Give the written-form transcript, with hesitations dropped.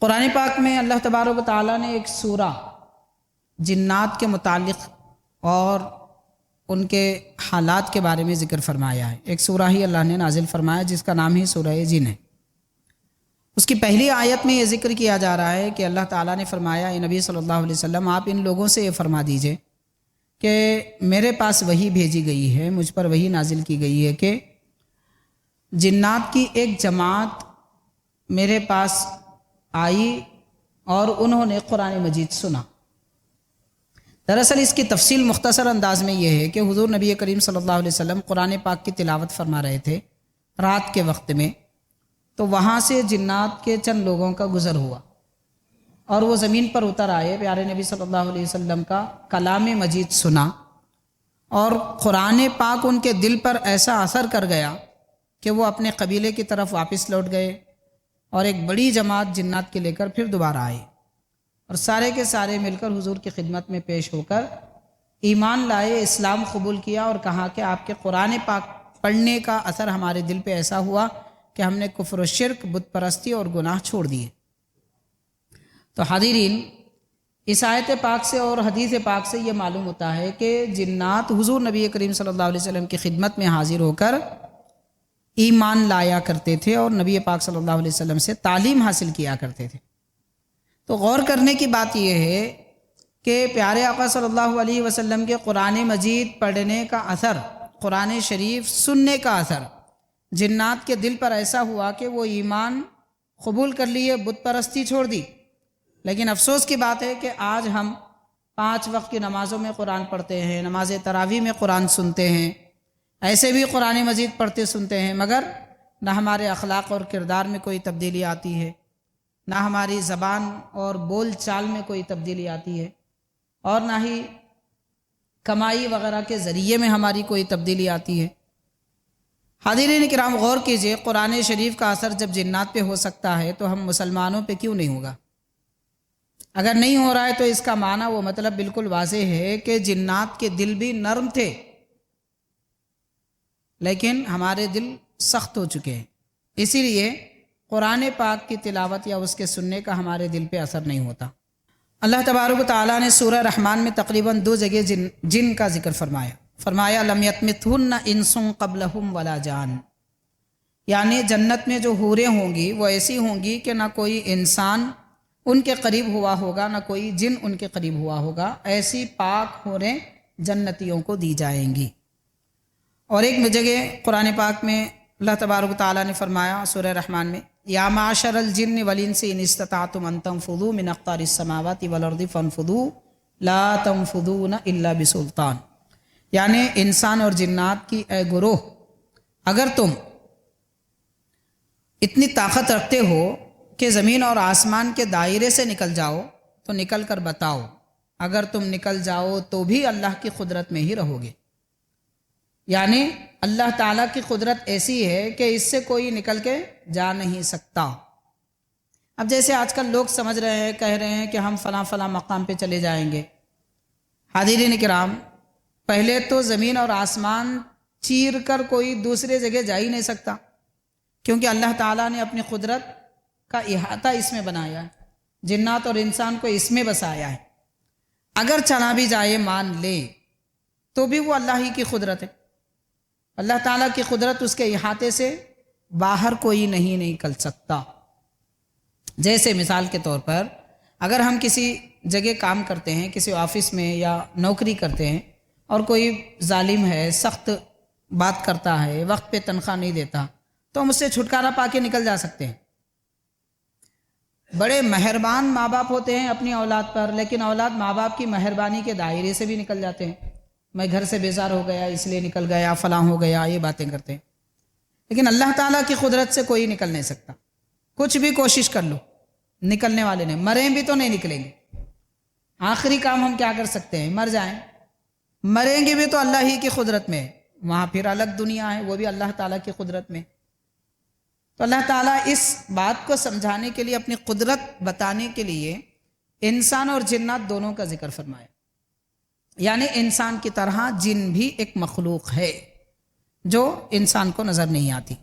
قرآن پاک میں اللہ تبارک و تعالیٰ نے ایک سورہ جنات کے متعلق اور ان کے حالات کے بارے میں ذکر فرمایا ہے۔ ایک سورہ ہی اللہ نے نازل فرمایا جس کا نام ہی سورہ جن ہے۔ اس کی پہلی آیت میں یہ ذکر کیا جا رہا ہے کہ اللہ تعالیٰ نے فرمایا، اے نبی صلی اللہ علیہ وسلم آپ ان لوگوں سے یہ فرما دیجئے کہ میرے پاس وحی بھیجی گئی ہے، مجھ پر وحی نازل کی گئی ہے کہ جنات کی ایک جماعت میرے پاس آئی اور انہوں نے قرآن مجید سنا۔ دراصل اس کی تفصیل مختصر انداز میں یہ ہے کہ حضور نبی کریم صلی اللہ علیہ وسلم قرآن پاک کی تلاوت فرما رہے تھے رات کے وقت میں، تو وہاں سے جنات کے چند لوگوں کا گزر ہوا اور وہ زمین پر اتر آئے، پیارے نبی صلی اللہ علیہ وسلم کا کلام مجید سنا اور قرآن پاک ان کے دل پر ایسا اثر کر گیا کہ وہ اپنے قبیلے کی طرف واپس لوٹ گئے اور ایک بڑی جماعت جنات کے لے کر پھر دوبارہ آئے اور سارے کے سارے مل کر حضور کی خدمت میں پیش ہو کر ایمان لائے، اسلام قبول کیا اور کہا کہ آپ کے قرآن پاک پڑھنے کا اثر ہمارے دل پہ ایسا ہوا کہ ہم نے کفر و شرک، بت پرستی اور گناہ چھوڑ دیے۔ تو حاضرین، اس آیت پاک سے اور حدیث پاک سے یہ معلوم ہوتا ہے کہ جنات حضور نبی کریم صلی اللہ علیہ وسلم کی خدمت میں حاضر ہو کر ایمان لایا کرتے تھے اور نبی پاک صلی اللہ علیہ وسلم سے تعلیم حاصل کیا کرتے تھے۔ تو غور کرنے کی بات یہ ہے کہ پیارے آقا صلی اللہ علیہ وسلم کے قرآن مجید پڑھنے کا اثر، قرآن شریف سننے کا اثر جنات کے دل پر ایسا ہوا کہ وہ ایمان قبول کر لیے، بت پرستی چھوڑ دی۔ لیکن افسوس کی بات ہے کہ آج ہم 5 وقت کی نمازوں میں قرآن پڑھتے ہیں، نماز تراویح میں قرآن سنتے ہیں، ایسے بھی قرآن مجید پڑھتے سنتے ہیں، مگر نہ ہمارے اخلاق اور کردار میں کوئی تبدیلی آتی ہے، نہ ہماری زبان اور بول چال میں کوئی تبدیلی آتی ہے، اور نہ ہی کمائی وغیرہ کے ذریعے میں ہماری کوئی تبدیلی آتی ہے۔ حاضرین کرام، غور کیجئے، قرآن شریف کا اثر جب جنات پہ ہو سکتا ہے تو ہم مسلمانوں پہ کیوں نہیں ہوگا؟ اگر نہیں ہو رہا ہے تو اس کا معنی وہ مطلب بالکل واضح ہے کہ جنات کے دل بھی نرم تھے لیکن ہمارے دل سخت ہو چکے ہیں، اسی لیے قرآن پاک کی تلاوت یا اس کے سننے کا ہمارے دل پہ اثر نہیں ہوتا۔ اللہ تبارک و تعالیٰ نے سورہ رحمان میں تقریباً 2 جگہ جن کا ذکر فرمایا لم یطمثہن انس قبلہم ولا جان، یعنی جنت میں جو حوریں ہوں گی وہ ایسی ہوں گی کہ نہ کوئی انسان ان کے قریب ہوا ہوگا نہ کوئی جن ان کے قریب ہوا ہوگا، ایسی پاک حوریں جنتیوں کو دی جائیں گی۔ اور ایک جگہ قرآن پاک میں اللہ تبارک و تعالیٰ نے فرمایا سورہ رحمان میں، یا معشر الجن والانس ان استطعتم ان تنفذوا من اقطار السماوات والارض فانفذوا لا تنفذون الا بسلطان، یعنی انسان اور جنات کی اے گروہ، اگر تم اتنی طاقت رکھتے ہو کہ زمین اور آسمان کے دائرے سے نکل جاؤ تو نکل کر بتاؤ، اگر تم نکل جاؤ تو بھی اللہ کی قدرت میں ہی رہو گے۔ یعنی اللہ تعالیٰ کی قدرت ایسی ہے کہ اس سے کوئی نکل کے جا نہیں سکتا۔ اب جیسے آج کل لوگ سمجھ رہے ہیں، کہہ رہے ہیں کہ ہم فلاں فلاں مقام پہ چلے جائیں گے۔ حاضرین کرام، پہلے تو زمین اور آسمان چیر کر کوئی دوسرے جگہ جا ہی نہیں سکتا، کیونکہ اللہ تعالیٰ نے اپنی قدرت کا احاطہ اس میں بنایا ہے، جنات اور انسان کو اس میں بسایا ہے۔ اگر چلا بھی جائے، مان لے، تو بھی وہ اللہ ہی کی قدرت ہے۔ اللہ تعالیٰ کی قدرت، اس کے احاطے سے باہر کوئی نہیں نکل سکتا۔ جیسے مثال کے طور پر اگر ہم کسی جگہ کام کرتے ہیں، کسی آفس میں یا نوکری کرتے ہیں، اور کوئی ظالم ہے، سخت بات کرتا ہے، وقت پہ تنخواہ نہیں دیتا، تو ہم اس سے چھٹکارا پا کے نکل جا سکتے ہیں۔ بڑے مہربان ماں باپ ہوتے ہیں اپنی اولاد پر، لیکن اولاد ماں باپ کی مہربانی کے دائرے سے بھی نکل جاتے ہیں۔ میں گھر سے بیزار ہو گیا اس لیے نکل گیا، فلاں ہو گیا، یہ باتیں کرتے ہیں۔ لیکن اللہ تعالیٰ کی قدرت سے کوئی نکل نہیں سکتا، کچھ بھی کوشش کر لو، نکلنے والے نہیں، مریں بھی تو نہیں نکلیں گے۔ آخری کام ہم کیا کر سکتے ہیں؟ مر جائیں، مریں گے بھی تو اللہ ہی کی قدرت میں ہے، وہاں پھر الگ دنیا ہے، وہ بھی اللہ تعالیٰ کی قدرت میں۔ تو اللہ تعالیٰ اس بات کو سمجھانے کے لیے، اپنی قدرت بتانے کے لیے انسان اور جنات دونوں کا ذکر فرمایا، یعنی انسان کی طرح جن بھی ایک مخلوق ہے جو انسان کو نظر نہیں آتی۔